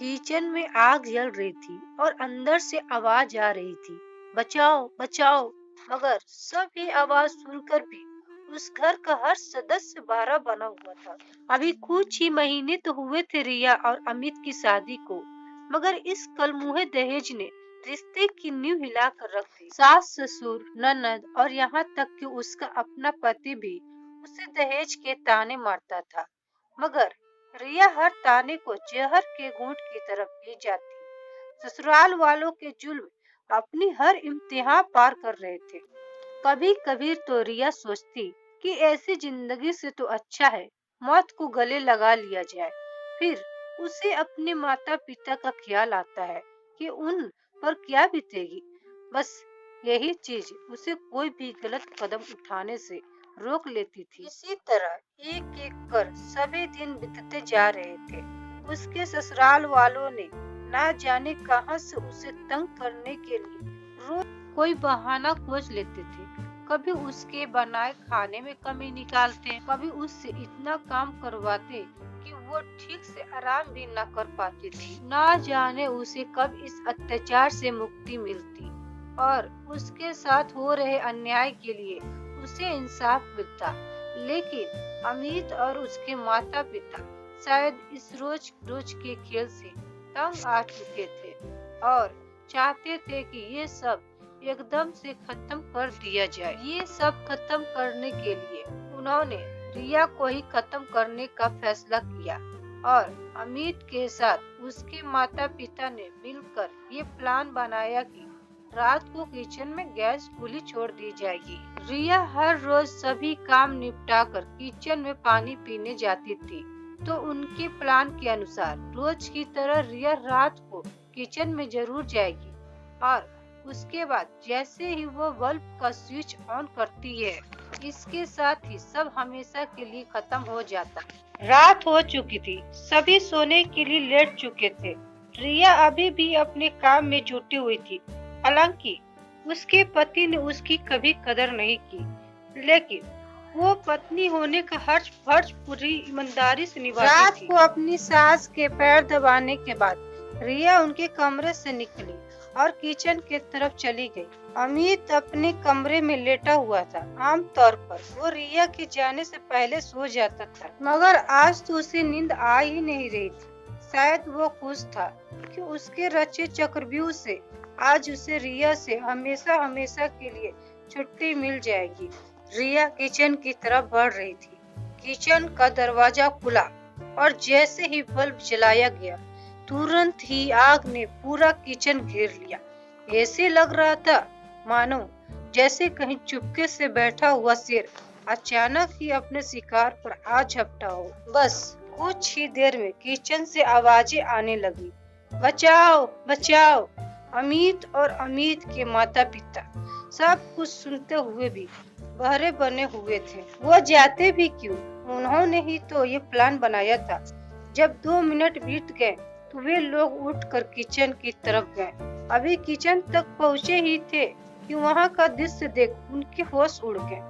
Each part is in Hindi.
किचन में आग जल रही थी और अंदर से आवाज आ रही थी, बचाओ बचाओ। मगर सब ये आवाज सुनकर भी उस घर का हर सदस्य बारह बना हुआ था। अभी कुछ ही महीने तो हुए थे रिया और अमित की शादी को, मगर इस कलमुहे दहेज ने रिश्ते की नींव हिला कर रख दी। सास ससुर ननद और यहाँ तक कि उसका अपना पति भी उसे दहेज के ताने मारता था, मगर रिया हर ताने को जहर के घूंट की तरफ पी जाती। ससुराल वालों के जुल्म अपनी हर इम्तिहान पार कर रहे थे। कभी कभी तो रिया सोचती कि ऐसी जिंदगी से तो अच्छा है मौत को गले लगा लिया जाए। फिर उसे अपने माता पिता का ख्याल आता है कि उन पर क्या बीतेगी। बस यही चीज उसे कोई भी गलत कदम उठाने से रोक लेती थी। इसी तरह एक एक कर सभी दिन बीतते जा रहे थे। उसके ससुराल वालों ने ना जाने कहां से उसे तंग करने के लिए रोज कोई बहाना खोज लेते थे। कभी उसके बनाए खाने में कमी निकालते, कभी उससे इतना काम करवाते कि वो ठीक से आराम भी न कर पाती थी। ना जाने उसे कब इस अत्याचार से मुक्ति मिलती और उसके साथ हो रहे अन्याय के लिए उसे इंसाफ मिलता। लेकिन अमित और उसके माता पिता शायद इस रोज रोज के खेल से तंग आ चुके थे और चाहते थे कि ये सब एकदम से खत्म कर दिया जाए। ये सब खत्म करने के लिए उन्होंने रिया को ही खत्म करने का फैसला किया और अमित के साथ उसके माता पिता ने मिलकर ये प्लान बनाया कि रात को किचन में गैस खुली छोड़ दी जाएगी। रिया हर रोज सभी काम निपटाकर किचन में पानी पीने जाती थी, तो उनके प्लान के अनुसार रोज की तरह रिया रात को किचन में जरूर जाएगी और उसके बाद जैसे ही वो बल्ब का स्विच ऑन करती है, इसके साथ ही सब हमेशा के लिए खत्म हो जाता। रात हो चुकी थी, सभी सोने के लिए लेट चुके थे। रिया अभी भी अपने काम में जुटी हुई थी। हालांकि उसके पति ने उसकी कभी कदर नहीं की, लेकिन वो पत्नी होने का हर्ज फर्ज पूरी ईमानदारी से निभाती थी। रात को अपनी सास के पैर दबाने के बाद रिया उनके कमरे से निकली और किचन के तरफ चली गई। अमित अपने कमरे में लेटा हुआ था। आमतौर पर वो रिया के जाने से पहले सो जाता था, मगर आज तो उसे नींद आ ही नहीं रही थी। शायद वो खुश था कि उसके रचे चक्रव्यूह से आज उसे रिया से हमेशा हमेशा के लिए छुट्टी मिल जाएगी। रिया किचन की तरफ बढ़ रही थी। किचन का दरवाजा खुला और जैसे ही बल्ब जलाया गया, तुरंत ही आग ने पूरा किचन घेर लिया। ऐसे लग रहा था मानो जैसे कहीं चुपके से बैठा हुआ शेर अचानक ही अपने शिकार पर आ झपटा हो। बस कुछ ही देर में किचन से आवाजें आने लगी, बचाओ बचाओ। अमित और अमित के माता पिता सब कुछ सुनते हुए भी बहरे बने हुए थे। वो जाते भी क्यों? उन्होंने ही तो ये प्लान बनाया था। जब 2 मिनट बीत गए तो वे लोग उठकर किचन की तरफ गए। अभी किचन तक पहुँचे ही थे कि वहाँ का दृश्य देख उनके होश उड़ गए।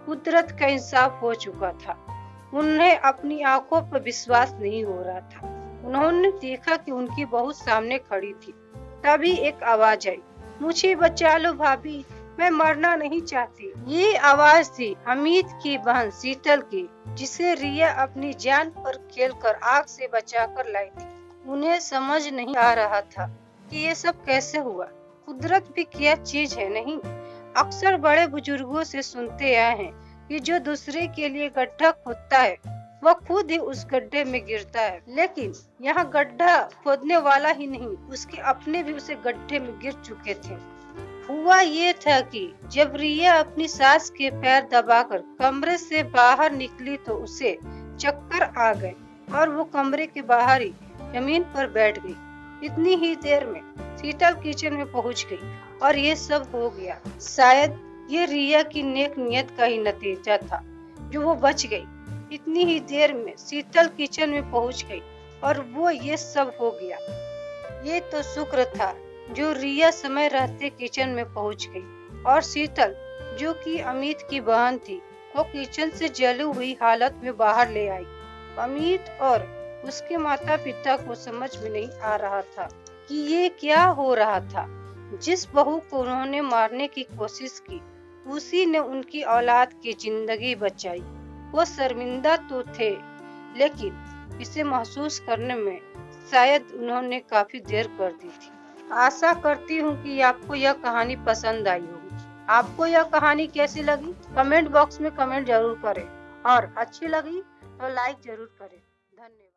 कुदरत का इंसाफ हो चुका था। उन्हें अपनी आंखों पर विश्वास नहीं हो रहा था। उन्होंने देखा कि उनकी बहू सामने खड़ी थी। तभी एक आवाज आई, मुझे बचा लो भाभी, मैं मरना नहीं चाहती। ये आवाज थी अमित की बहन शीतल की, जिसे रिया अपनी जान पर खेलकर आग से बचाकर लाई थी। उन्हें समझ नहीं आ रहा था कि ये सब कैसे हुआ। कुदरत भी क्या चीज है नहीं। अक्सर बड़े बुजुर्गों से सुनते आए हैं कि जो दूसरे के लिए गड्ढा खोदता है वह खुद ही उस गड्ढे में गिरता है। लेकिन यहाँ गड्ढा खोदने वाला ही नहीं, उसके अपने भी उसे गड्ढे में गिर चुके थे। हुआ ये था कि जब रिया अपनी सास के पैर दबाकर कमरे से बाहर निकली तो उसे चक्कर आ गए और वो कमरे के बाहर ही जमीन पर बैठ गई। इतनी ही देर में शीतल किचन में पहुंच गई और ये सब हो गया। शायद ये रिया की नेक नियत का ही नतीजा था जो वो बच गई। इतनी ही देर में शीतल किचन में पहुंच गई और वो ये सब हो गया। ये तो शुक्र था जो रिया समय रहते किचन में पहुंच गई और शीतल, जो कि अमित की बहन थी, वो किचन से जली हुई हालत में बाहर ले आई। अमित और उसके माता पिता को समझ में नहीं आ रहा था कि ये क्या हो रहा था। जिस बहू को उन्होंने मारने की कोशिश की, उसी ने उनकी औलाद की जिंदगी बचाई। वो शर्मिंदा तो थे, लेकिन इसे महसूस करने में शायद उन्होंने काफी देर कर दी थी। आशा करती हूँ कि आपको यह कहानी पसंद आई होगी। आपको यह कहानी कैसी लगी? कमेंट बॉक्स में कमेंट जरूर करें और अच्छी लगी तो लाइक जरूर करें। धन्यवाद।